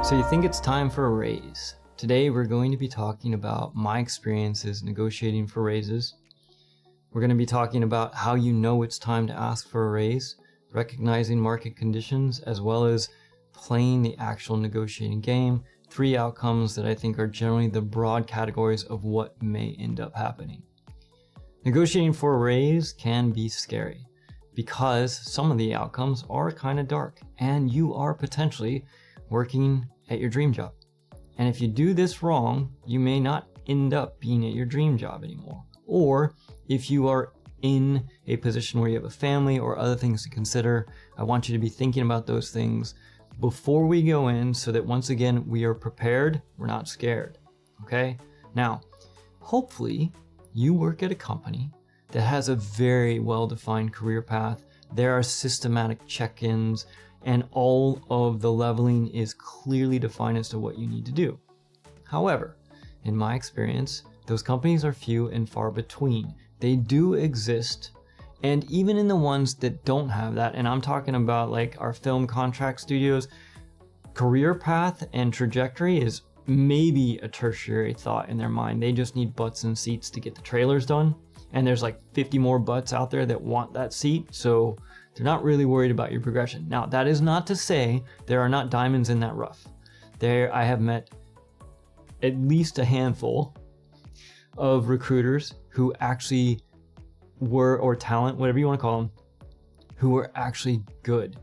So you think it's time for a raise. Today we're going to be talking about my experiences negotiating for raises. We're going to be talking about how you know it's time to ask for a raise, recognizing market conditions, as well as playing the actual negotiating game. 3 outcomes that I think are generally the broad categories of what may end up happening. Negotiating for a raise can be scary because some of the outcomes are kind of dark and you are potentially working at your dream job. And if you do this wrong, you may not end up being at your dream job anymore. Or if you are in a position where you have a family or other things to consider, I want you to be thinking about those things before we go in so that once again, we are prepared, we're not scared, okay? Now, hopefully you work at a company that has a very well-defined career path. There are systematic check-ins and all of the leveling is clearly defined as to what you need to do. However, in my experience, those companies are few and far between. They do exist, and even in the ones that don't have that, and I'm talking about like our film contract studios, career path and trajectory is maybe a tertiary thought in their mind. They just need butts and seats to get the trailers done, and there's like 50 more butts out there that want that seat, so they're not really worried about your progression. Now, that is not to say there are not diamonds in that rough. I have met at least a handful of recruiters who actually were, or talent, whatever you want to call them, who were actually good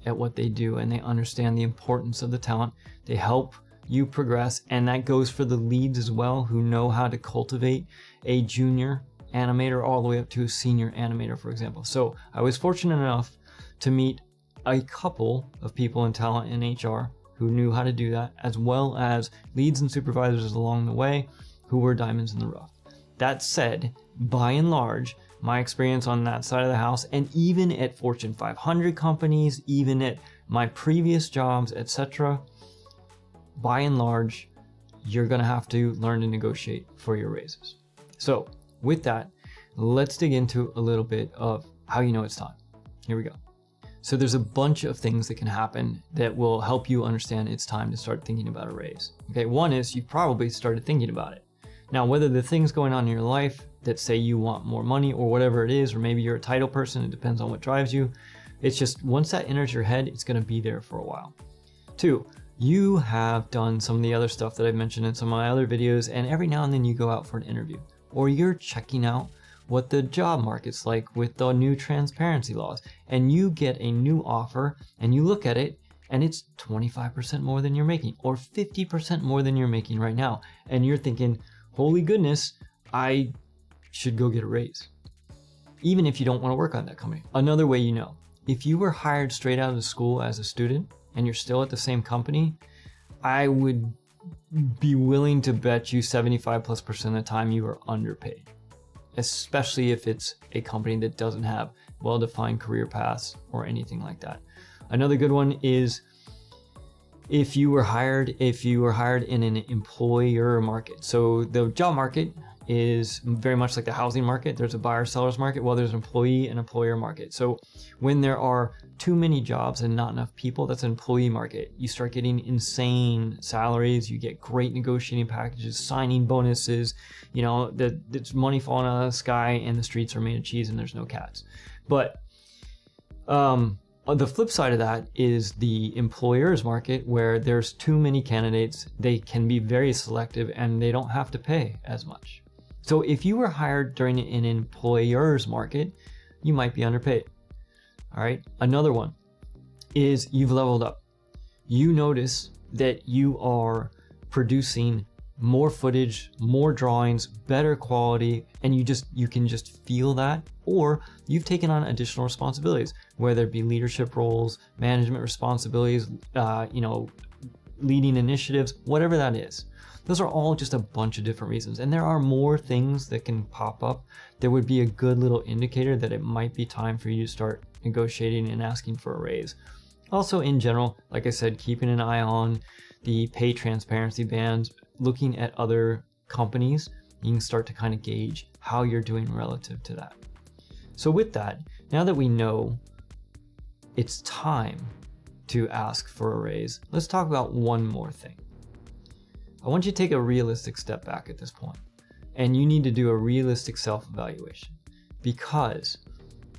at what they do and they understand the importance of the talent. They help you progress, and that goes for the leads as well, who know how to cultivate a junior animator all the way up to a senior animator, for example. So I was fortunate enough to meet a couple of people in talent and HR who knew how to do that, as well as leads and supervisors along the way who were diamonds in the rough. That said, by and large, my experience on that side of the house, and even at Fortune 500 companies, even at my previous jobs, etc., by and large, you're gonna have to learn to negotiate for your raises. So with that, let's dig into a little bit of how you know it's time. Here we go. So there's a bunch of things that can happen that will help you understand it's time to start thinking about a raise. Okay, one is you've probably started thinking about it. Now, whether the things going on in your life that say you want more money or whatever it is, or maybe you're a title person, it depends on what drives you. It's just once that enters your head, it's gonna be there for a while. 2, you have done some of the other stuff that I've mentioned in some of my other videos, and every now and then you go out for an interview, or you're checking out what the job market's like with the new transparency laws, and you get a new offer and you look at it and it's 25% more than you're making or 50% more than you're making right now. And you're thinking, holy goodness, I should go get a raise. Even if you don't want to work on that company. Another way you know, if you were hired straight out of school as a student and you're still at the same company, I would be willing to bet you 75+% of the time you are underpaid, especially if it's a company that doesn't have well-defined career paths or anything like that. Another good one is if you were hired in an employer market. So the job market is very much like the housing market. There's a buyer-seller's market. Well, there's an employee and employer market. So when there are too many jobs and not enough people, that's an employee market. You start getting insane salaries. You get great negotiating packages, signing bonuses. You know, it's money falling out of the sky, and the streets are made of cheese, and there's no cats. But the flip side of that is the employer's market, where there's too many candidates. They can be very selective, and they don't have to pay as much. So if you were hired during an employer's market, you might be underpaid. All right. Another one is you've leveled up. You notice that you are producing more footage, more drawings, better quality, and you can just feel that. Or you've taken on additional responsibilities, whether it be leadership roles, management responsibilities, leading initiatives, whatever that is. Those are all just a bunch of different reasons. And there are more things that can pop up that would be a good little indicator that it might be time for you to start negotiating and asking for a raise. Also, in general, like I said, keeping an eye on the pay transparency bands, looking at other companies, you can start to kind of gauge how you're doing relative to that. So with that, now that we know it's time to ask for a raise, let's talk about one more thing. I want you to take a realistic step back at this point, and you need to do a realistic self-evaluation, because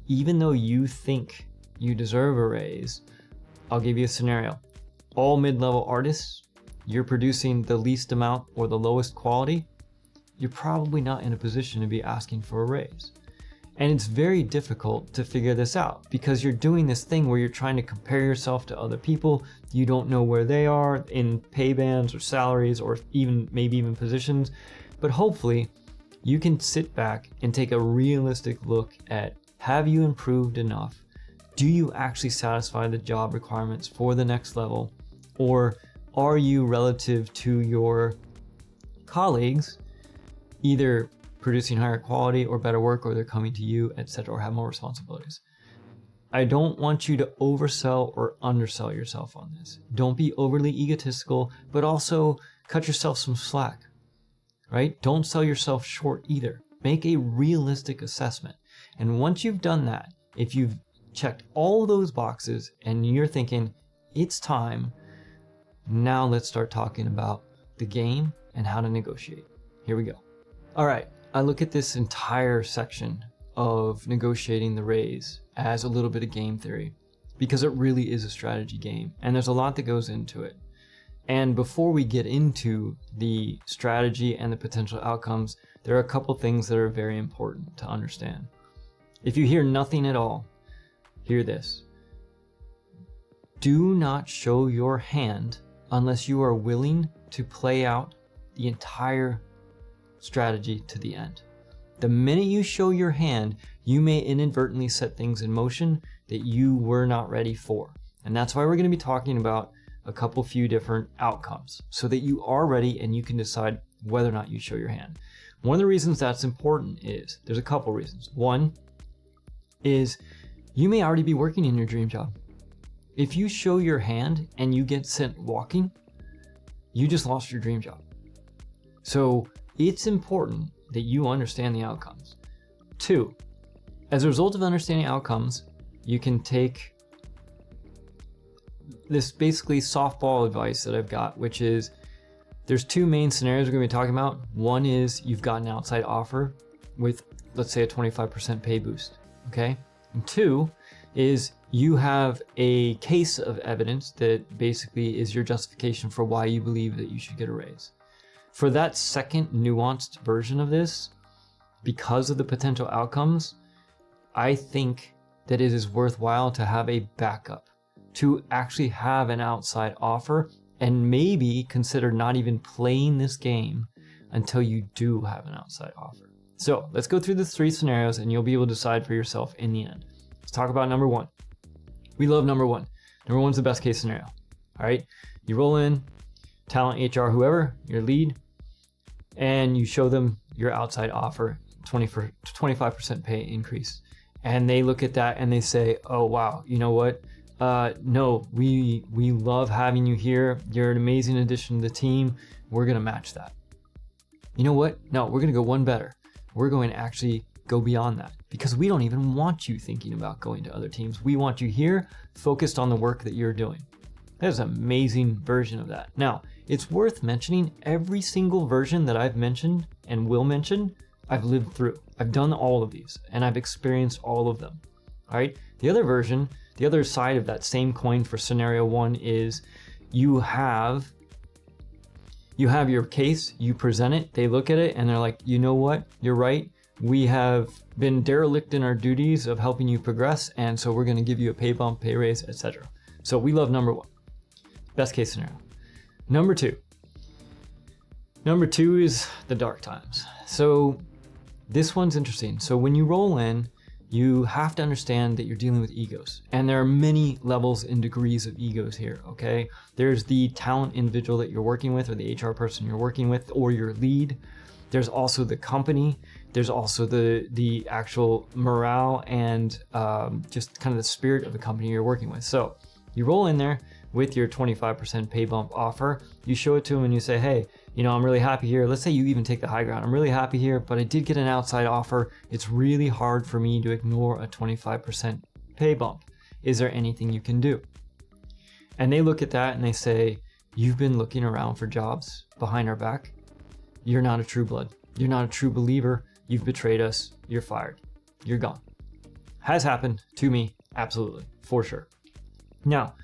even though you think you deserve a raise, I'll give you a scenario. All mid-level artists, you're producing the least amount or the lowest quality, you're probably not in a position to be asking for a raise. And it's very difficult to figure this out because you're doing this thing where you're trying to compare yourself to other people. You don't know where they are in pay bands or salaries or maybe even positions. But hopefully you can sit back and take a realistic look at, have you improved enough? Do you actually satisfy the job requirements for the next level? Or are you, relative to your colleagues, either producing higher quality or better work, or they're coming to you, etc., or have more responsibilities? I don't want you to oversell or undersell yourself on this. Don't be overly egotistical, but also cut yourself some slack, right? Don't sell yourself short either. Make a realistic assessment. And once you've done that, if you've checked all those boxes and you're thinking, it's time, now let's start talking about the game and how to negotiate. Here we go. All right. I look at this entire section of negotiating the raise as a little bit of game theory, because it really is a strategy game and there's a lot that goes into it. And before we get into the strategy and the potential outcomes, there are a couple things that are very important to understand. If you hear nothing at all, hear this. Do not show your hand unless you are willing to play out the entire strategy to the end. The minute you show your hand, you may inadvertently set things in motion that you were not ready for. And that's why we're going to be talking about a few different outcomes so that you are ready and you can decide whether or not you show your hand. One of the reasons that's important is, there's a couple reasons. One is you may already be working in your dream job. If you show your hand and you get sent walking, you just lost your dream job. So it's important that you understand the outcomes. Two, as a result of understanding outcomes, you can take this basically softball advice that I've got, which is there's two main scenarios we're going to be talking about. One is you've got an outside offer with, let's say, a 25% pay boost. Okay. And two is you have a case of evidence that basically is your justification for why you believe that you should get a raise. For that second nuanced version of this, because of the potential outcomes, I think that it is worthwhile to have a backup, to actually have an outside offer, and maybe consider not even playing this game until you do have an outside offer. So let's go through the three scenarios and you'll be able to decide for yourself in the end. Let's talk about number one. We love number one. Number one's the best case scenario. All right. You roll in, talent, HR, whoever, your lead, and you show them your outside offer, 25% pay increase. And they look at that and they say, oh, wow, you know what? No, we love having you here. You're an amazing addition to the team. We're going to match that. You know what? No, we're going to go one better. We're going to actually go beyond that because we don't even want you thinking about going to other teams. We want you here focused on the work that you're doing. There's an amazing version of that. Now, it's worth mentioning every single version that I've mentioned and will mention, I've lived through. I've done all of these and I've experienced all of them. All right. The other version, the other side of that same coin for scenario one is you have your case, you present it, they look at it and they're like, you know what? You're right. We have been derelict in our duties of helping you progress. And so we're going to give you a pay bump, pay raise, etc. So we love number one. Best case scenario. Number two is the dark times. So this one's interesting. So when you roll in, you have to understand that you're dealing with egos. And there are many levels and degrees of egos here, okay? There's the talent individual that you're working with or the HR person you're working with or your lead. There's also the company. There's also the actual morale and just kind of the spirit of the company you're working with. So you roll in there with your 25% pay bump offer. You show it to them and you say, hey, you know, I'm really happy here. Let's say you even take the high ground. I'm really happy here, but I did get an outside offer. It's really hard for me to ignore a 25% pay bump. Is there anything you can do? And they look at that and they say, you've been looking around for jobs behind our back. You're not a true blood. You're not a true believer. You've betrayed us. You're fired. You're gone. Has happened to me. Absolutely. For sure. Now,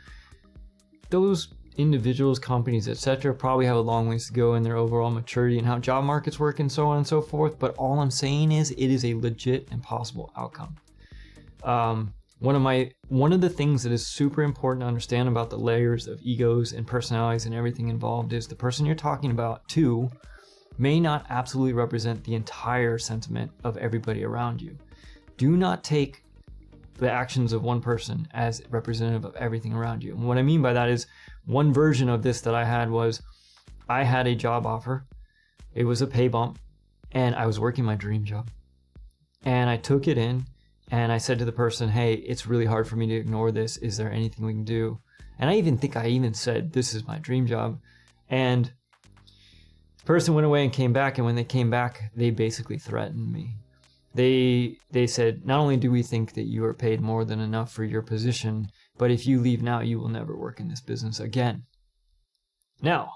those individuals, companies, etc., probably have a long ways to go in their overall maturity and how job markets work and so on and so forth. But all I'm saying is it is a legit and possible outcome. One of the things that is super important to understand about the layers of egos and personalities and everything involved is the person you're talking about too may not absolutely represent the entire sentiment of everybody around you. Do not take the actions of one person as representative of everything around you. And what I mean by that is one version of this that I had was I had a job offer. It was a pay bump and I was working my dream job. And I took it in and I said to the person, hey, it's really hard for me to ignore this. Is there anything we can do? And I think I said, this is my dream job. And the person went away and came back. And when they came back, they basically threatened me. They said, not only do we think that you are paid more than enough for your position, but if you leave now, you will never work in this business again. Now,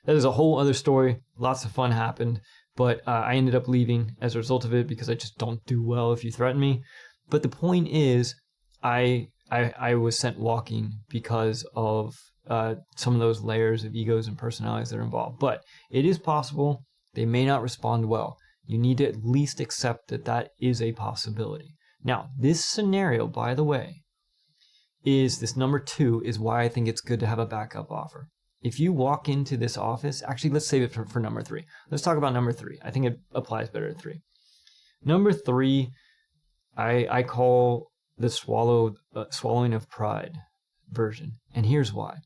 that is a whole other story. Lots of fun happened, but I ended up leaving as a result of it because I just don't do well if you threaten me. But the point is, I was sent walking because of some of those layers of egos and personalities that are involved. But it is possible they may not respond well. You need to at least accept that that is a possibility. Now, this scenario, by the way, is this number 2 is why I think it's good to have a backup offer. If you walk into this office, actually, let's save it for number 3. Let's talk about number 3. I think it applies better to 3. Number 3, I call the swallowing of pride version. And here's why.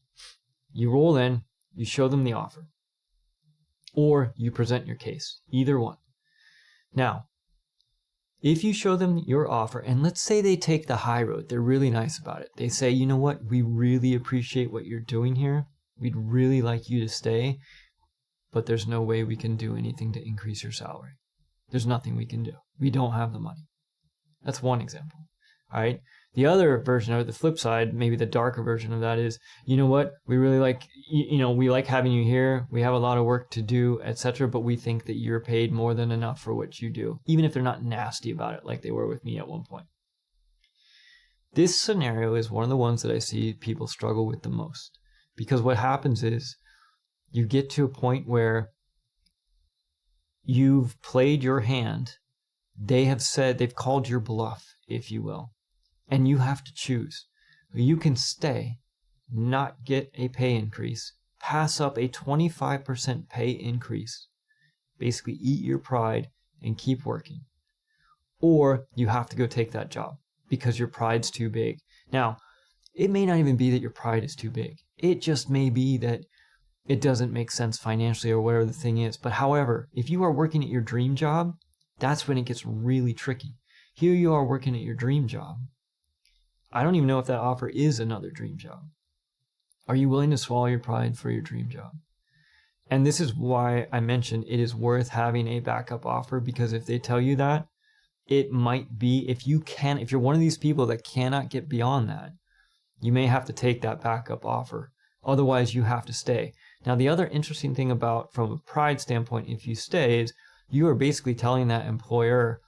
You roll in, you show them the offer, or you present your case, either one. Now, if you show them your offer, and let's say they take the high road, they're really nice about it. They say, you know what, we really appreciate what you're doing here. We'd really like you to stay, but there's no way we can do anything to increase your salary. There's nothing we can do. We don't have the money. That's one example. All right. The other version, or the flip side, maybe the darker version of that is, you know what, we really like, we like having you here. We have a lot of work to do, etc. But we think that you're paid more than enough for what you do, even if they're not nasty about it like they were with me at one point. This scenario is one of the ones that I see people struggle with the most, because what happens is you get to a point where you've played your hand. They have said, they've called your bluff, if you will. And you have to choose. You can stay, not get a pay increase, pass up a 25% pay increase, basically eat your pride and keep working. Or you have to go take that job because your pride's too big. Now, it may not even be that your pride is too big. It just may be that it doesn't make sense financially or whatever the thing is. But however, if you are working at your dream job, that's when it gets really tricky. Here you are working at your dream job. I don't even know if that offer is another dream job. Are you willing to swallow your pride for your dream job? And this is why I mentioned it is worth having a backup offer, because if they tell you that, it might be, if you're one of these people that cannot get beyond that, you may have to take that backup offer. Otherwise, you have to stay. Now, the other interesting thing about, from a pride standpoint, if you stay, is you are basically telling that employer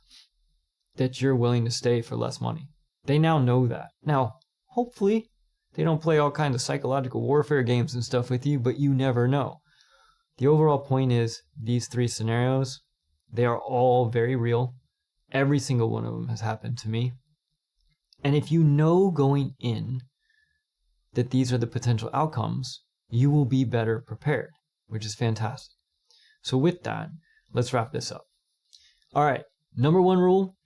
that you're willing to stay for less money. They now know that. Now, hopefully, they don't play all kinds of psychological warfare games and stuff with you, but you never know. The overall point is, these 3 scenarios, they are all very real. Every single one of them has happened to me. And if you know going in that these are the potential outcomes, you will be better prepared, which is fantastic. So with that, let's wrap this up. All right, number 1 rule.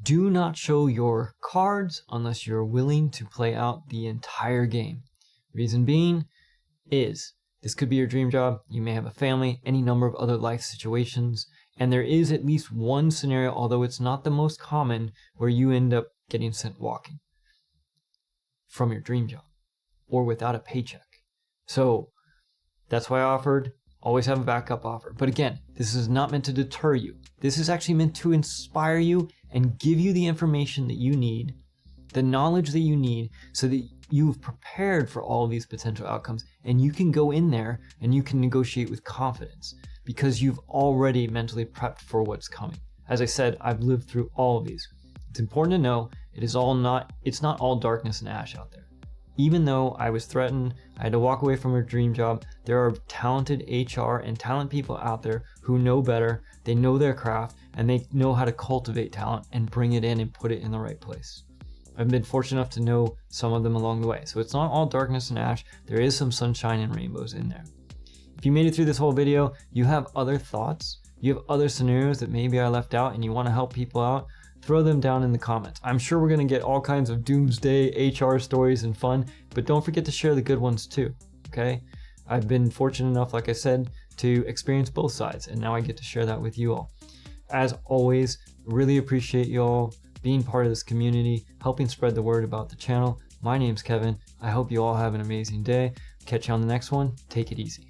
Do not show your cards unless you're willing to play out the entire game. Reason being is this could be your dream job. You may have a family, any number of other life situations. And there is at least one scenario, although it's not the most common, where you end up getting sent walking from your dream job or without a paycheck. So that's why I offered always have a backup offer. But again, this is not meant to deter you. This is actually meant to inspire you and give you the information that you need the knowledge that you need so that you've prepared for all of these potential outcomes, and you can go in there and you can negotiate with confidence because you've already mentally prepped for what's coming. As I said, I've lived through all of these. It's important to know it's not all darkness and ash out there. Even though I was threatened, I had to walk away from a dream job, there are talented HR and talent people out there who know better, they know their craft, and they know how to cultivate talent and bring it in and put it in the right place. I've been fortunate enough to know some of them along the way. So it's not all darkness and ash, there is some sunshine and rainbows in there. If you made it through this whole video, you have other thoughts, you have other scenarios that maybe I left out and you want to help people out, throw them down in the comments. I'm sure we're going to get all kinds of doomsday HR stories and fun, but don't forget to share the good ones too, okay? I've been fortunate enough, like I said, to experience both sides, and now I get to share that with you all. As always, really appreciate you all being part of this community, helping spread the word about the channel. My name's Kevin. I hope you all have an amazing day. Catch you on the next one. Take it easy.